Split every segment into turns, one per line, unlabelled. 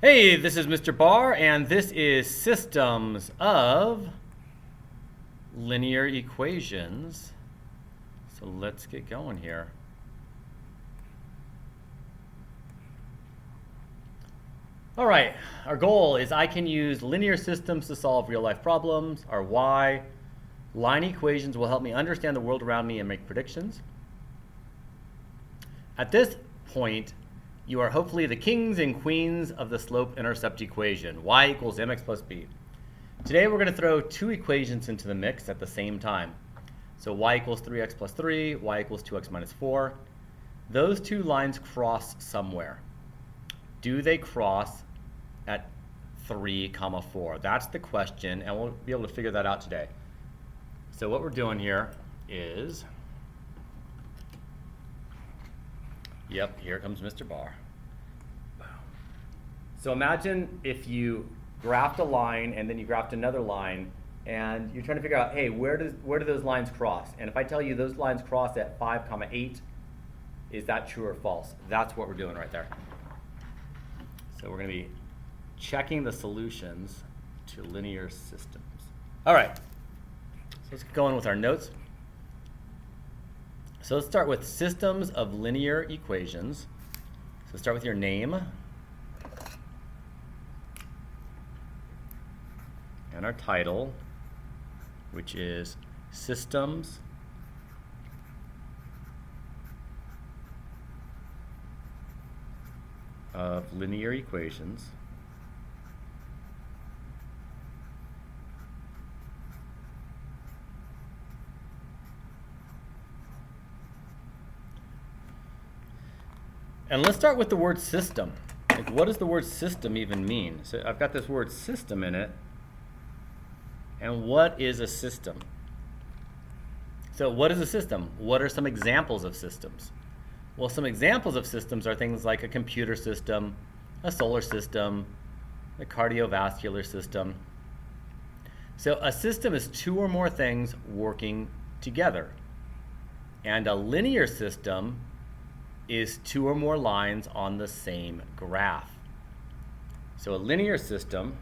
Hey, this is Mr. Barr, and this is Systems of Linear Equations. So let's get going here. All right, our goal is I can use linear systems to solve real-life problems. Our why, line equations will help me understand the world around me and make predictions. At this point, you are hopefully the kings and queens of the slope-intercept equation, y equals mx plus b. Today we're going to throw two equations into the mix at the same time. So y equals 3x plus 3, y equals 2x minus 4. Those two lines cross somewhere. Do they cross at 3, 4? That's the question, and we'll be able to figure that out today. So what we're doing here is, yep, here comes Mr. Barr. So imagine if you graphed a line and then you graphed another line and you're trying to figure out, hey, where do those lines cross? And if I tell you those lines cross at 5, 8, is that true or false? That's what we're doing right there. So we're going to be checking the solutions to linear systems. All right, so let's get going with our notes. So let's start with systems of linear equations. So start with your name and our title, which is Systems of Linear Equations. And let's start with the word system. Like, what does the word system even mean? So I've got this word system in it. And what is a system? So what is a system? What are some examples of systems? Well, some examples of systems are things like a computer system, a solar system, a cardiovascular system. So a system is two or more things working together. And a linear system is two or more lines on the same graph. So a linear system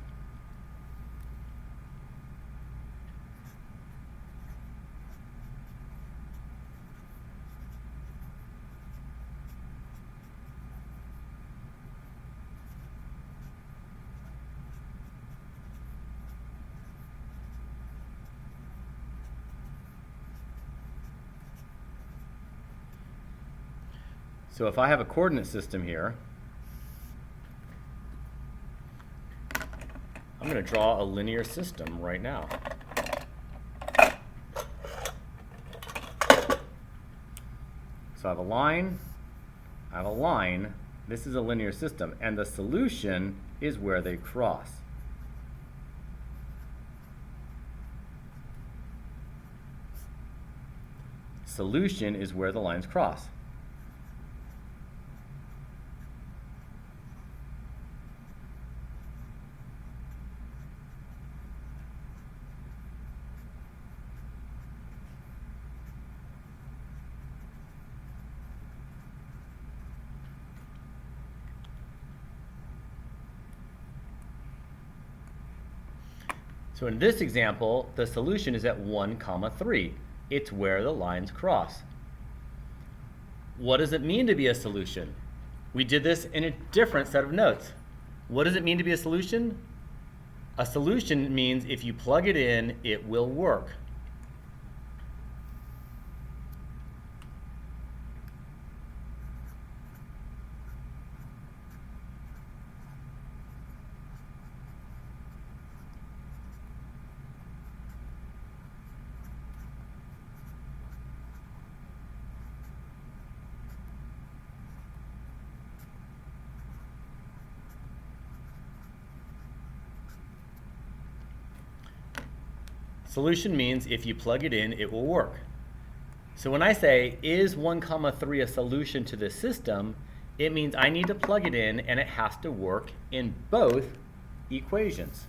So if I have a coordinate system here, I'm going to draw a linear system right now. So I have a line, I have a line. This is a linear system, and the solution is where they cross. Solution is where the lines cross. So in this example, the solution is at 1, 3. It's where the lines cross. What does it mean to be a solution? We did this in a different set of notes. What does it mean to be a solution? A solution means if you plug it in, it will work. Solution means if you plug it in, it will work. So when I say, is 1, 3 a solution to this system, it means I need to plug it in and it has to work in both equations.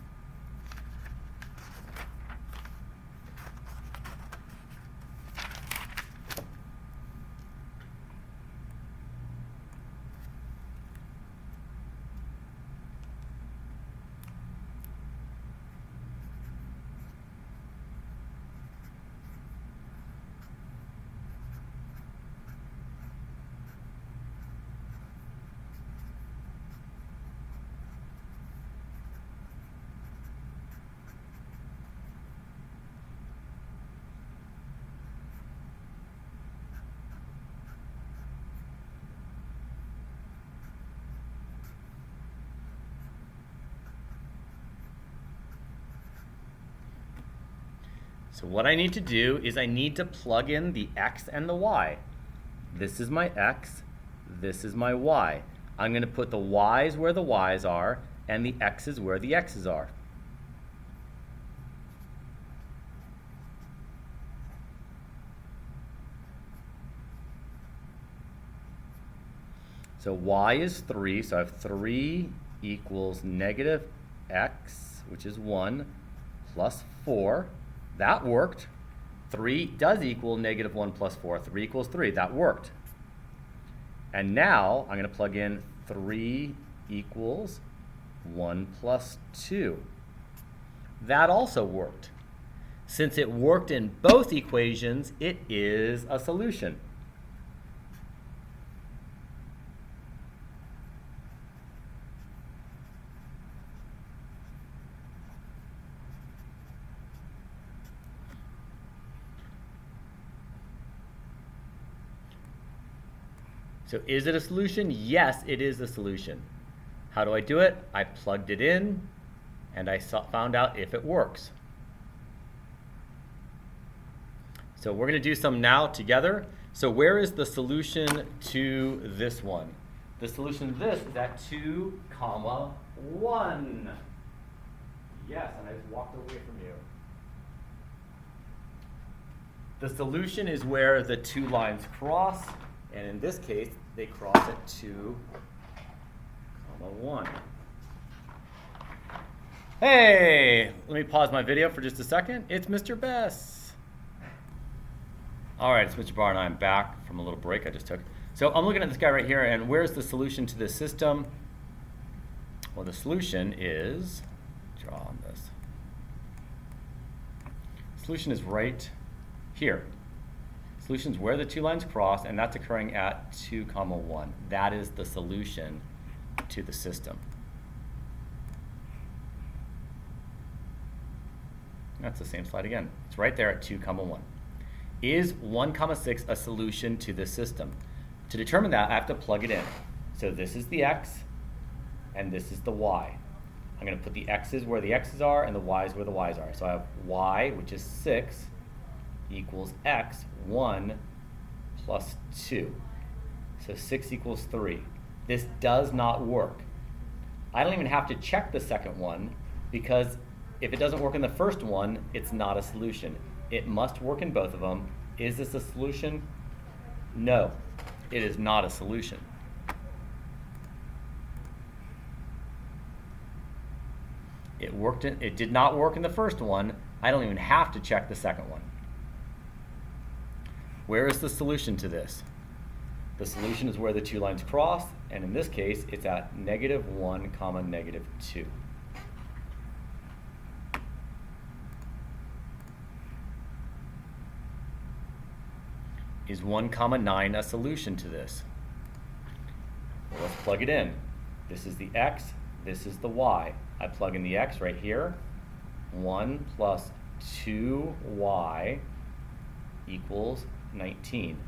So what I need to do is I need to plug in the x and the y. This is my x, this is my y. I'm going to put the y's where the y's are and the x's where the x's are. So y is 3, so I have 3 equals negative x, which is 1, plus 4. That worked. 3 does equal negative 1 plus 4. 3 equals 3. That worked. And now I'm going to plug in 3 equals 1 plus 2. That also worked. Since it worked in both equations, it is a solution. So is it a solution? Yes, it is a solution. How do I do it? I plugged it in, and I found out if it works. So we're going to do some now together. So where is the solution to this one? The solution to this is at 2, 1. Yes, and I just walked away from you. The solution is where the two lines cross. And in this case, they cross at 2, 1. Hey, let me pause my video for just a second. It's Mr. Bess. All right, it's Mr. Barr, and I'm back from a little break I just took. So I'm looking at this guy right here, and where's the solution to this system? Well, the solution is, draw on this. Solution is right here. Solution is where the two lines cross, and that's occurring at 2, 1. That is the solution to the system. That's the same slide again. It's right there at 2, 1. Is 1, 6 a solution to this system? To determine that, I have to plug it in. So this is the x, and this is the y. I'm going to put the x's where the x's are and the y's where the y's are. So I have y, which is 6, equals x, 1 plus 2. So 6 equals 3. This does not work. I don't even have to check the second one, because if it doesn't work in the first one, it's not a solution. It must work in both of them. Is this a solution? No, it is not a solution. It did not work in the first one. I don't even have to check the second one. Where is the solution to this? The solution is where the two lines cross, and in this case, it's at -1, -2. Is 1, 9 a solution to this? Well, let's plug it in. This is the x, this is the y. I plug in the x right here. 1 plus 2y equals 19.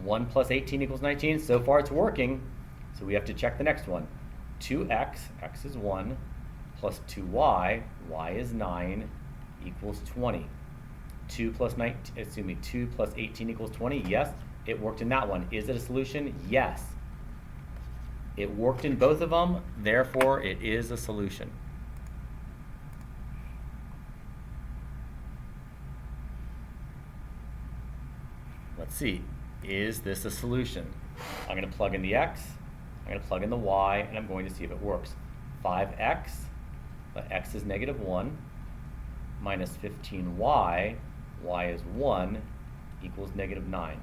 1 plus 18 equals 19. So far it's working. So we have to check the next one. 2x, x is 1, plus 2y, y is 9, equals 20. 2 plus 18 equals 20. Yes, it worked in that one. Is it a solution? Yes. It worked in both of them, therefore it is a solution. Let's see, is this a solution? I'm going to plug in the x, I'm going to plug in the y, and I'm going to see if it works. 5x, but x is -1, minus 15y, y is 1, equals -9.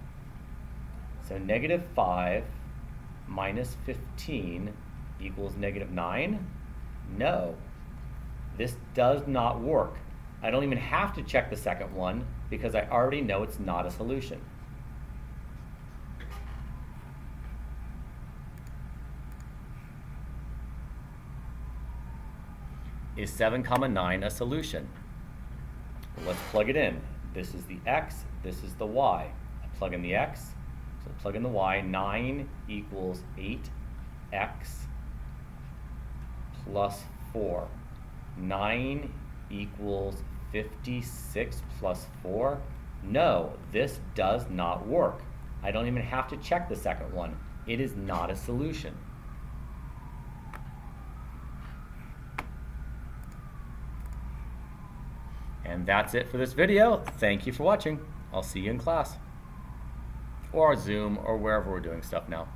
So -5 minus 15 equals -9? No, this does not work. I don't even have to check the second one because I already know it's not a solution. Is 7, 9 a solution? Well, let's plug it in. This is the x, this is the y. I plug in the x, so I plug in the y. 9 equals 8x plus 4. 9 equals 56 plus 4? No, this does not work. I don't even have to check the second one. It is not a solution. And that's it for this video. Thank you for watching. I'll see you in class, or Zoom, or wherever we're doing stuff now.